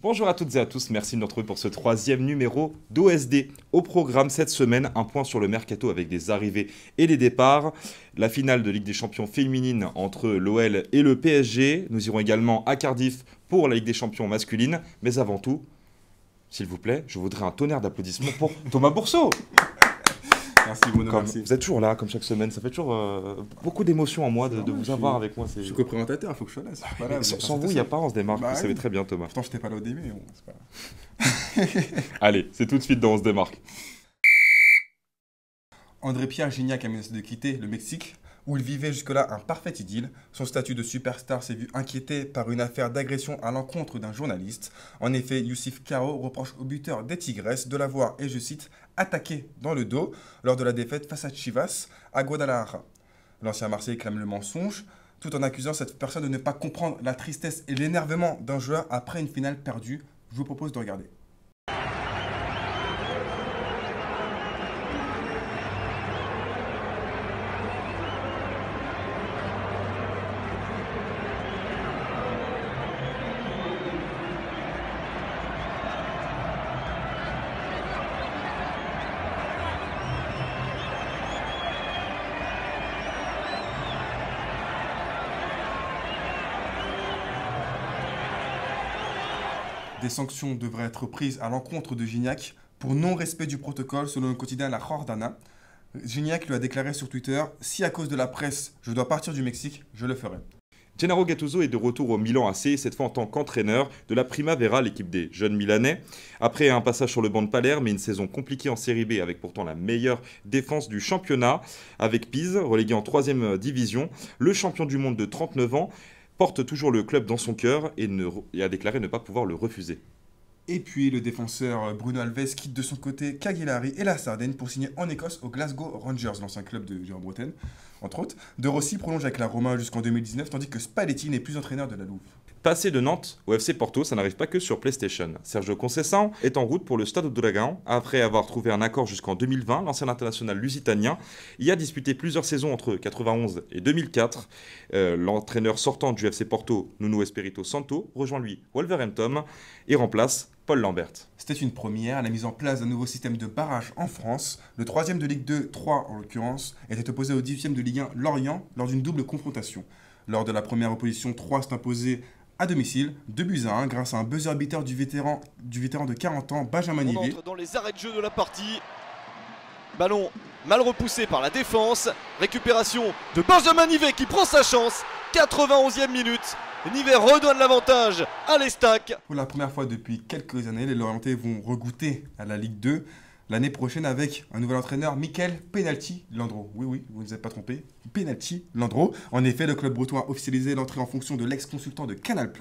Bonjour à toutes et à tous, merci de nous retrouver pour ce troisième numéro d'OSD. Au programme cette semaine, un point sur le mercato avec des arrivées et des départs. La finale de Ligue des Champions féminine entre l'OL et le PSG. Nous irons également à Cardiff pour la Ligue des Champions masculine. Mais avant tout, s'il vous plaît, je voudrais un tonnerre d'applaudissements pour Thomas Bourseau. Merci, Bono, merci. Vous êtes toujours là, comme chaque semaine. Ça fait toujours beaucoup d'émotions en moi de vous avoir avec moi. Je suis co-présentateur, il faut que je sois là. Pas là Sans vous, il n'y a pas, on se démarque. Vous savez très bien, Thomas. Pourtant, je n'étais pas là au début, mais bon, c'est pas grave. Allez, c'est tout de suite dans On se démarque. André-Pierre Gignac a menacé de quitter le Mexique, où il vivait jusque-là un parfait idylle. Son statut de superstar s'est vu inquiété par une affaire d'agression à l'encontre d'un journaliste. En effet, Youssouf Karo reproche au buteur des Tigresses de l'avoir, et je cite, attaqué dans le dos lors de la défaite face à Chivas à Guadalajara. L'ancien Marseillais clame le mensonge, tout en accusant cette personne de ne pas comprendre la tristesse et l'énervement d'un joueur après une finale perdue. Je vous propose de regarder. Des sanctions devraient être prises à l'encontre de Gignac pour non-respect du protocole selon le quotidien La Jordana. Gignac lui a déclaré sur Twitter « Si à cause de la presse, je dois partir du Mexique, je le ferai ». Gennaro Gattuso est de retour au Milan AC, cette fois en tant qu'entraîneur de la Primavera, l'équipe des jeunes Milanais. Après un passage sur le banc de Palerme et une saison compliquée en Série B avec pourtant la meilleure défense du championnat, avec Pise, relégué en 3e division, le champion du monde de 39 ans, porte toujours le club dans son cœur et a déclaré ne pas pouvoir le refuser. Et puis le défenseur Bruno Alves quitte de son côté Cagliari et la Sardaigne pour signer en Écosse au Glasgow Rangers, l'ancien club de Géant-Bretagne, entre autres. De Rossi prolonge avec la Roma jusqu'en 2019, tandis que Spalletti n'est plus entraîneur de la Louve. Passer de Nantes au FC Porto, ça n'arrive pas que sur PlayStation. Sergio Conceição est en route pour le Stade do Dragão. Après avoir trouvé un accord jusqu'en 2020, l'ancien international lusitanien y a disputé plusieurs saisons entre 91 et 2004. L'entraîneur sortant du FC Porto, Nuno Espirito Santo, rejoint lui Wolverhampton et remplace Paul Lambert. C'était une première, la mise en place d'un nouveau système de barrage en France. Le 3e de Ligue 2, 3 en l'occurrence, était opposé au 10e de Ligue 1, Lorient, lors d'une double confrontation. Lors de la première opposition, 3 s'est imposé à domicile, 2-1, grâce à un buzzer beater du vétéran de 40 ans, Benjamin Nivet. On entre dans les arrêts de jeu de la partie. Ballon mal repoussé par la défense. Récupération de Benjamin Nivet qui prend sa chance. 91e minute. Nivet redonne l'avantage à l'Estac. Pour la première fois depuis quelques années, les Lorientais vont regoûter à la Ligue 2. L'année prochaine avec un nouvel entraîneur, Mikel Penalty Landreau. Oui, vous ne vous êtes pas trompé, Penalty Landreau. En effet, le club breton a officialisé l'entrée en fonction de l'ex-consultant de Canal+.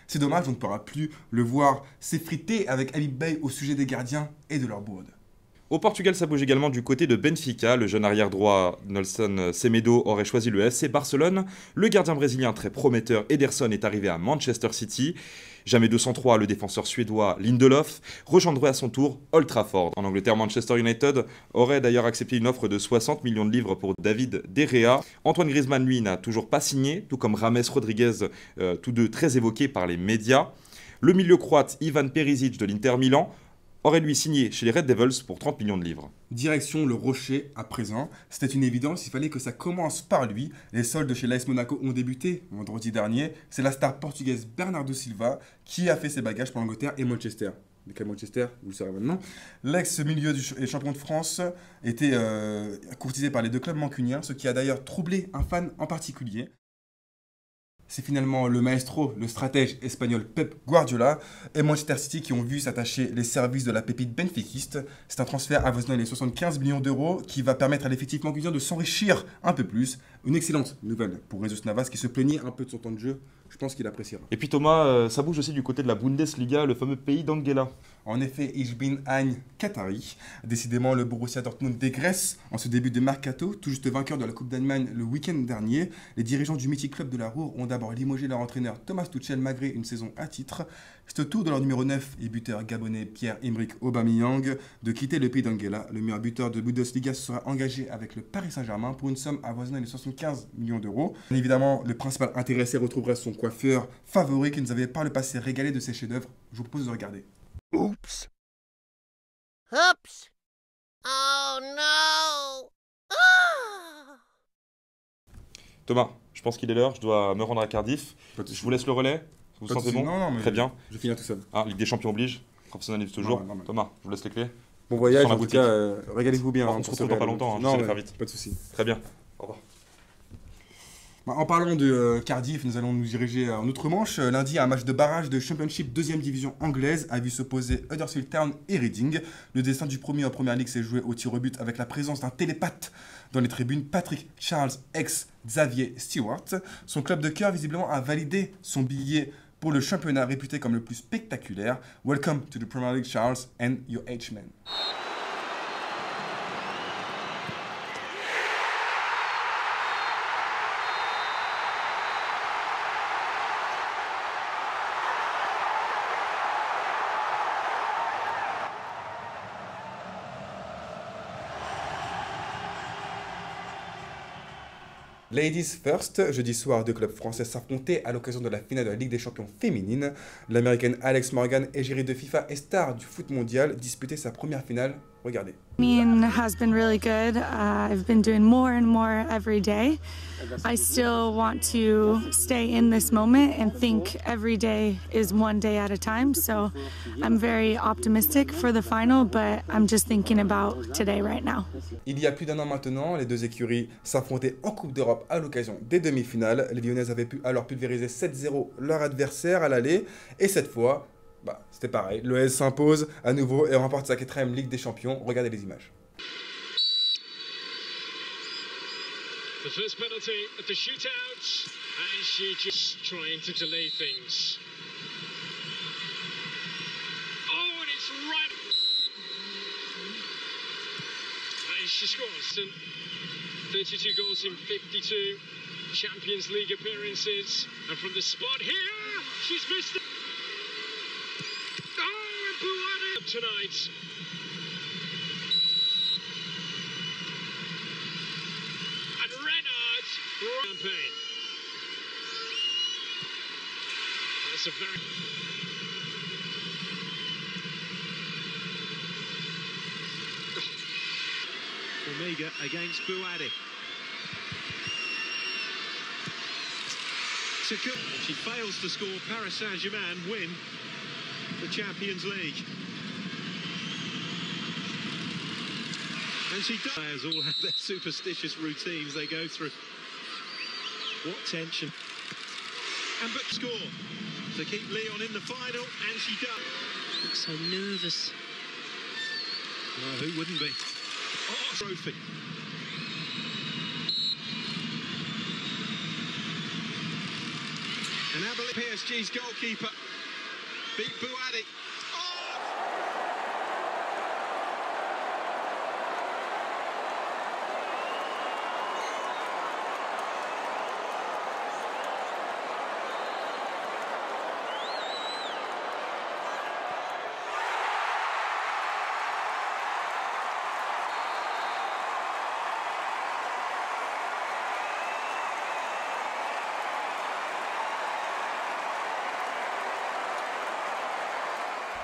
C'est dommage, on ne pourra plus le voir s'effriter avec Habib Beye au sujet des gardiens et de leur bourde. Au Portugal, ça bouge également du côté de Benfica. Le jeune arrière-droit Nelson Semedo aurait choisi le FC Barcelone. Le gardien brésilien très prometteur Ederson est arrivé à Manchester City. Jamais 203, le défenseur suédois Lindelof rejoindrait à son tour Old Trafford. En Angleterre, Manchester United aurait d'ailleurs accepté une offre de 60 millions de livres pour David De Gea. Antoine Griezmann, lui, n'a toujours pas signé, tout comme James Rodriguez, tous deux très évoqués par les médias. Le milieu croate Ivan Perisic de l'Inter Milan aurait lui signé chez les Red Devils pour 30 millions de livres. Direction le Rocher à présent. C'était une évidence, il fallait que ça commence par lui. Les soldes chez l'AS Monaco ont débuté vendredi dernier. C'est la star portugaise Bernardo Silva qui a fait ses bagages pour l'Angleterre et Manchester. Mais quel Manchester, vous le saurez maintenant. L'ex-milieu et champion de France était courtisé par les deux clubs mancuniens, ce qui a d'ailleurs troublé un fan en particulier. C'est finalement le maestro, le stratège espagnol Pep Guardiola et Manchester City qui ont vu s'attacher les services de la pépite benfiquiste. C'est un transfert avoisinant les 75 millions d'euros qui va permettre à l'effectif mancunien de s'enrichir un peu plus. Une excellente nouvelle pour Jesus Navas qui se plaignait un peu de son temps de jeu. Je pense qu'il appréciera. Et puis Thomas, ça bouge aussi du côté de la Bundesliga, le fameux pays d'Angela. En effet, Ich bin ein Qatari. Décidément, le Borussia Dortmund dégraisse en ce début de mercato, tout juste vainqueur de la Coupe d'Allemagne le week-end dernier. Les dirigeants du mythique club de la Ruhr ont d'abord limogé leur entraîneur Thomas Tuchel malgré une saison à titre. C'est au tour de leur numéro 9 et buteur gabonais Pierre-Emerick Aubameyang de quitter le pays d'Anguilla. Le meilleur buteur de Bundesliga sera engagé avec le Paris Saint-Germain pour une somme avoisinant les 75 millions d'euros. Bien évidemment, le principal intéressé retrouverait son coiffeur favori qui nous avait par le passé régalé de ses chefs-d'œuvre. Je vous propose de regarder. Oops. Oops. Oh no. Ah. Thomas, je pense qu'il est l'heure, je dois me rendre à Cardiff. Pas de Je vous laisse le relais. Vous vous sentez bon? Non, mais Très bien. je vais finir tout seul. Ah, Ligue des Champions oblige. Professionnalisme toujours. Non, mais- Thomas, je vous laisse les clés. Bon voyage, Sans la en tout boutique. cas, régalez-vous bien. On se retrouve dans pas longtemps, hein, je sais, mais faire vite. pas de soucis. Très bien. Au revoir. En parlant de Cardiff, nous allons nous diriger en outre-Manche. Lundi, un match de barrage de Championship 2e division anglaise a vu s'opposer Huddersfield Town et Reading. Le destin du premier en Première Ligue s'est joué au tir au but avec la présence d'un télépathe dans les tribunes, Patrick Charles ex Xavier Stewart. Son club de cœur visiblement a validé son billet pour le championnat réputé comme le plus spectaculaire. Welcome to the Premier League, Charles and your H-men. Ladies first, jeudi soir, deux clubs français s'affrontaient à l'occasion de la finale de la Ligue des Champions féminine. L'américaine Alex Morgan, égérie de FIFA et star du foot mondial, disputait sa première finale. Regardez. Has been really good. I've been doing more and more every day. I still want to stay in this moment and think every day is one day at a time. So I'm very optimistic for the final, but I'm just thinking about today right now. Il y a plus d'un an maintenant, les deux écuries s'affrontaient en Coupe d'Europe à l'occasion des demi-finales. Les Lyonnaises avaient pu alors pulvériser 7-0 leur adversaire à l'aller. Et cette fois, c'était pareil. L'OS s'impose à nouveau et remporte sa 4e Ligue des Champions. Regardez les images. The first penalty at the shootout, and she just trying to delay things. Oh, and it's right. And she scores. 32 goals in 52 Champions League appearances. And from the spot here, she's missed it. Oh, and Buade tonight. Campaign. That's a very Omega against Buade. She fails to score. Paris Saint-Germain win the Champions League. And she does. Players all have their superstitious routines they go through. What tension. And but score to keep Lyon in the final, and she does. Looks so nervous. Well, who wouldn't be? Oh, trophy. And Abilene, PSG's goalkeeper, beat Buade.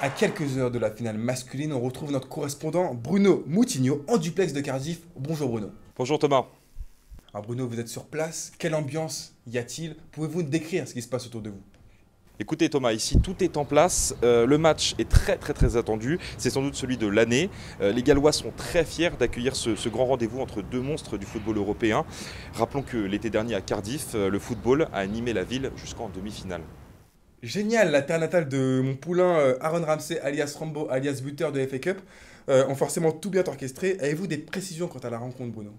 À quelques heures de la finale masculine, on retrouve notre correspondant Bruno Moutinho en duplex de Cardiff. Bonjour Bruno. Bonjour Thomas. Alors Bruno, vous êtes sur place. Quelle ambiance y a-t-il? Pouvez-vous nous décrire ce qui se passe autour de vous? Écoutez Thomas, ici tout est en place, le match est très attendu, c'est sans doute celui de l'année. Les Gallois sont très fiers d'accueillir ce grand rendez-vous entre deux monstres du football européen. Rappelons que l'été dernier à Cardiff, le football a animé la ville jusqu'en demi-finale. Génial, la terre natale de mon poulain Aaron Ramsey, alias Rambo, alias buteur de FA Cup, ont forcément tout bien orchestré. Avez-vous des précisions quant à la rencontre, Bruno?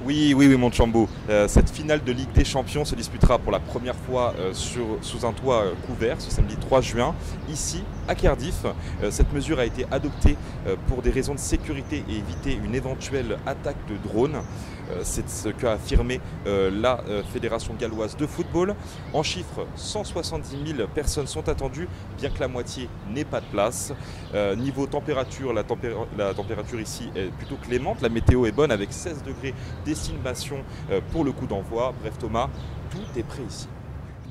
Oui, mon Chambo. Cette finale de Ligue des Champions se disputera pour la première fois sous un toit couvert ce samedi 3 juin, ici à Cardiff. Cette mesure a été adoptée pour des raisons de sécurité et éviter une éventuelle attaque de drones. C'est ce qu'a affirmé la Fédération galloise de football. En chiffres, 170 000 personnes sont attendues, bien que la moitié n'ait pas de place. Niveau température, la température ici est plutôt clémente. La météo est bonne avec 16 degrés d'estimation pour le coup d'envoi. Bref Thomas, tout est prêt ici.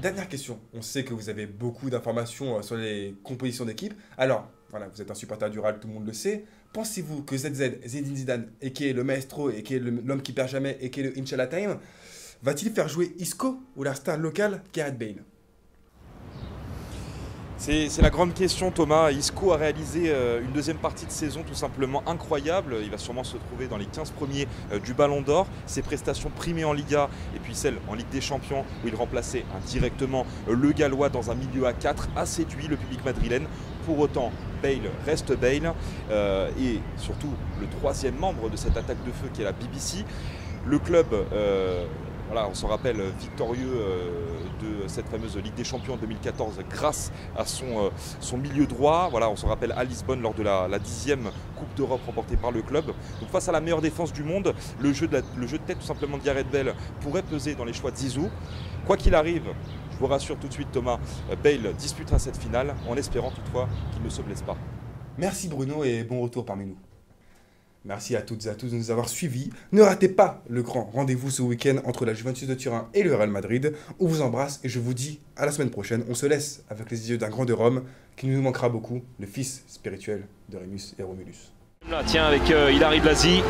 Dernière question. On sait que vous avez beaucoup d'informations sur les compositions d'équipe. Alors, voilà, vous êtes un supporter du Real, tout le monde le sait. Pensez-vous que ZZ, Zinedine Zidane, et qui est le maestro, et qui est l'homme qui perd jamais, et qui est le Inch'Allah Time, va-t-il faire jouer Isco ou la star locale Gareth Bale? C'est la grande question Thomas. Isco a réalisé une deuxième partie de saison tout simplement incroyable. Il va sûrement se trouver dans les 15 premiers du Ballon d'Or. Ses prestations primées en Liga et puis celles en Ligue des Champions où il remplaçait indirectement le Gallois dans un milieu à 4 a séduit le public madrilène. Pour autant, Bale reste Bale et surtout le troisième membre de cette attaque de feu qui est la BBC. Le club, voilà, on s'en rappelle, victorieux de cette fameuse Ligue des Champions 2014 grâce à son milieu droit. Voilà, on s'en rappelle à Lisbonne lors de la 10e Coupe d'Europe remportée par le club. Donc face à la meilleure défense du monde, le jeu de tête tout simplement de Gareth Bale pourrait peser dans les choix de Zizou. Quoi qu'il arrive, je vous rassure tout de suite Thomas, Bale disputera cette finale en espérant toutefois qu'il ne se blesse pas. Merci Bruno et bon retour parmi nous. Merci à toutes et à tous de nous avoir suivis. Ne ratez pas le grand rendez-vous ce week-end entre la Juventus de Turin et le Real Madrid. On vous embrasse et je vous dis à la semaine prochaine. On se laisse avec les yeux d'un grand de Rome qui nous manquera beaucoup, le fils spirituel de Rémus et Romulus. Là, tiens, avec Hilary Blasi,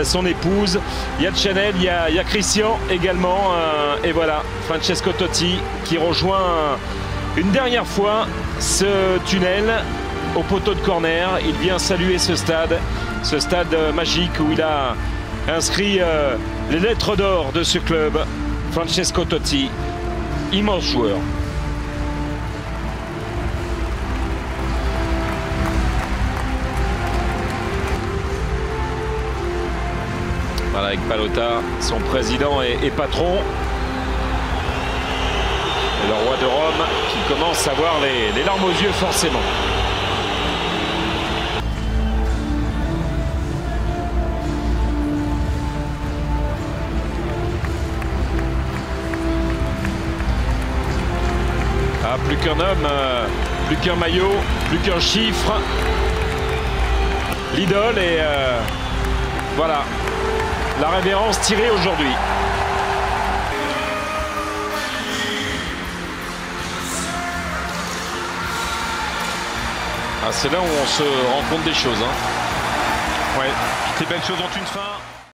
son épouse, il y a Chanel, il y a Christian également, et voilà, Francesco Totti qui rejoint une dernière fois ce tunnel au poteau de corner. Il vient saluer ce stade magique où il a inscrit les lettres d'or de ce club. Francesco Totti, immense joueur. Voilà, avec Pallotta, son président et patron. Et le roi de Rome qui commence à avoir les larmes aux yeux forcément. Ah, plus qu'un homme, plus qu'un maillot, plus qu'un chiffre. L'idole et voilà. La révérence tirée aujourd'hui. Ah, c'est là où on se rend compte des choses. Hein. Ouais, toutes les belles choses ont une fin.